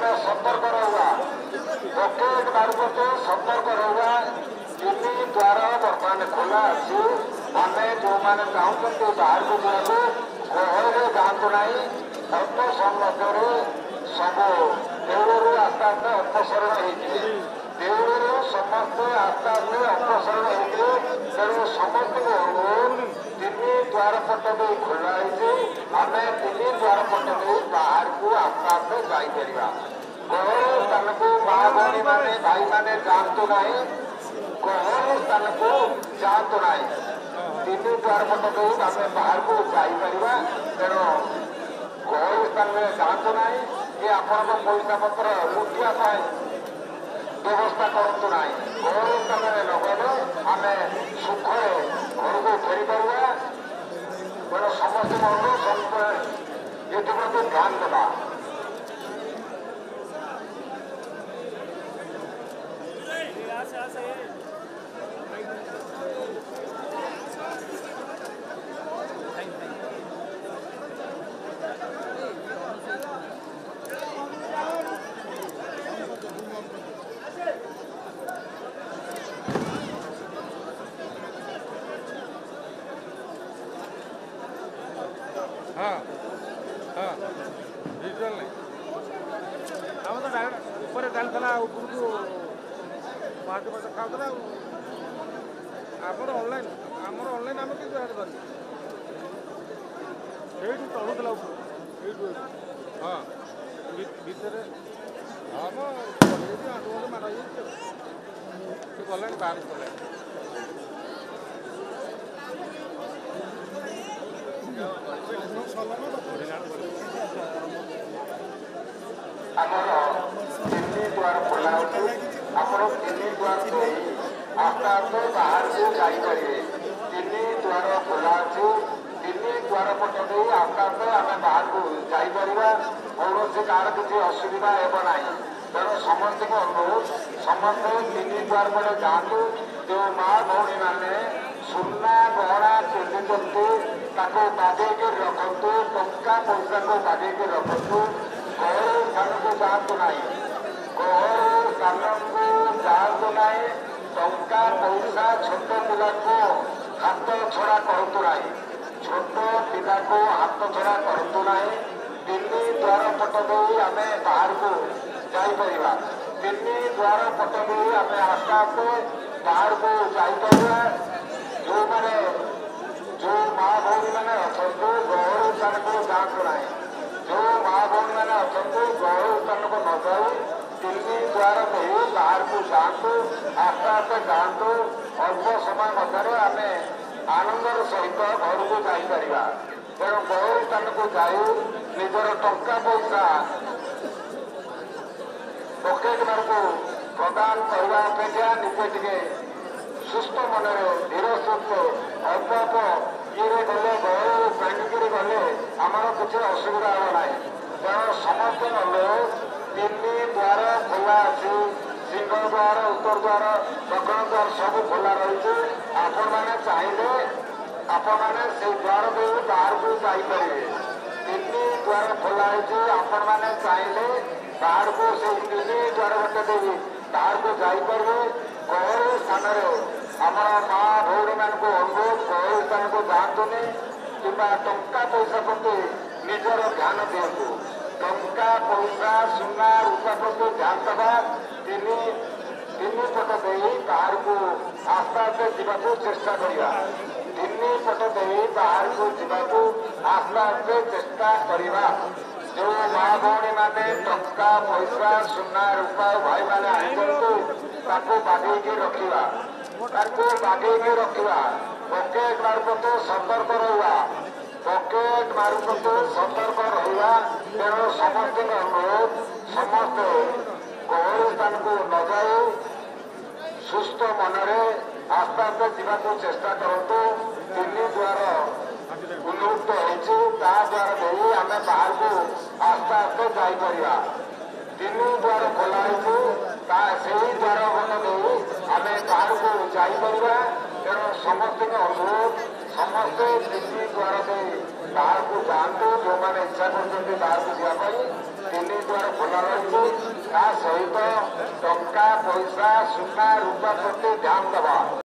आम सतर्क रहा पकेट मार्फत सतर्क रहा तीन द्वार बर्तमान खोला अच्छी आम जो मैंने चाहते बाहर को जावाक गहरे जातु ना अल्प समय सब देवलू आस्ते आस्ते अपसरण होते देवलू समस्ते आस्ते आस्ते अपसरण होते तेणु समस्त अनुरोध तीन द्वार पट दे खोला आम तीन द्वार पट दे बाहर को आस्ते आस्ते जापर गहर स्थान को माँ भाई मैंने भाई मैंने जातु ना गहर स्थान को जातु ना तीन द्वार पट दे आम बाहर को जापर तेणु गहर स्थान में जातु ना कि आपण पैसा पत्र लुटिया व्यवस्था करूँ ना गहर स्थान में नगले आम सुखरे घर को फेरी पार तेणु समस्त अनुरोध ये ध्यान देवा हाँ हाँ डिजिटल नहीं आम तो डायरेक्ट ऊपर चलता ऊपर को पाँच पाँच खाऊला आमर ऑनलाइन आम कि ये चलूला हाँ भितर हाँ आंदोलन माड़ गले बाहर कले आमर तीन द्वार खोला आप तीन द्वार दे आस्ते आस्ते बाहर को जापर तीन द्वार खोला अच्छे तीन द्वार पट दे आस्ते आस्ते आम बाहर को जापर कौन कार किसी असुविधा हेना तेणु समस्त अनुरोध समस्त तीन द्वार पटे जातु जो माँ भौणी मैंने सुना गहना पिंधुंट बाधेक रखु टंका पैसा को बाधेक रखु गहर स्थान को जातु ना गहर स्थान को जातु ना टंका पैसा छोट पिला को हाथ छड़ा करूँ ना छोट पिला को हाथ छड़ा करूँ ना तीन द्वार पट दे आम बाहर को जापर तीन द्वार पट दे आम आस्ते आस्ते बाहर को जापर जो मैंने जो माँ भौणी मैंने अच्छा गहर स्थान को जातु ना जो माँ भौणी मैंने अच्छा गहर स्थान को न जाऊ तीन द्वार दे बाहर को जातु आस्ते आस्ते जातु अल्प समय मध्य आम आनंदर सहित घर को जापर तेणु गहर स्थान को जाऊ निजर टंका पैसा पकेट मार्ग प्रदान करने अपेक्षा निजे टे सुस्थ मन धीर सुस्थ अल्प अल्प ये गले गहर टाणिक गले आमर किसी असुविधा हे ना तेणु समस्त अनुरोध तीन द्वार खोला अच्छी सिंह द्वार उत्तर द्वार दक्षिण द्वार सब खोला रही आपण मैंने चाहिए आपण मैंने से द्वार दे बाहर को जापर तीन द्वार खोला आपण मैंने चाहिए बाहर को से तीन द्वार बटे देवी बाहर को जापर गहर स्थान आमर माँ भौणी मान को अनुरोध गहर स्थान को जातुनि कि टंका पैसा प्रति निजर ध्यान दिंतु टंका पैसा सुना रूपा प्रति ध्यान देवा तीन पट दे बाहर को आस्ते आस्ते जावाक चेष्टा करवा तीन पट दे बाहर को जावाक आस्ते आस्ते चेष्टा करवा जो माँ भौणी मैंने टंका पैसा सुना रूपा भाई मैंने आनी बाधेक रखा बागेक रखा पकेट मार्फत सतर्क रहा पकेट मार्फत सतर्क रहा तेणु समस्त अनुरोध समस्ते गहर स्थान को न जाऊ सुस्थ मनरे आस्ते आस्ते जावाक चेष्टा करूँ तीन द्वार उन्मुक्त होद्वार दे आम बाहर को आस्ते आस्ते जापर तीन द्वार खोला से द्वार बन दे आम बाहर को जापर तेणु समस्त अनुरोध समस्ते तीन द्वार दे बाहर को जातु जो मैंने इच्छा कर बाहर को जावाई तीन ଦ୍ୱାର ଖୋଲା ରହିଛି। ତା ସହିତ ଟଙ୍କା ପଇସା ସୁନା ରୂପା ପ୍ରତି ଧ୍ୟାନ ଦେବା।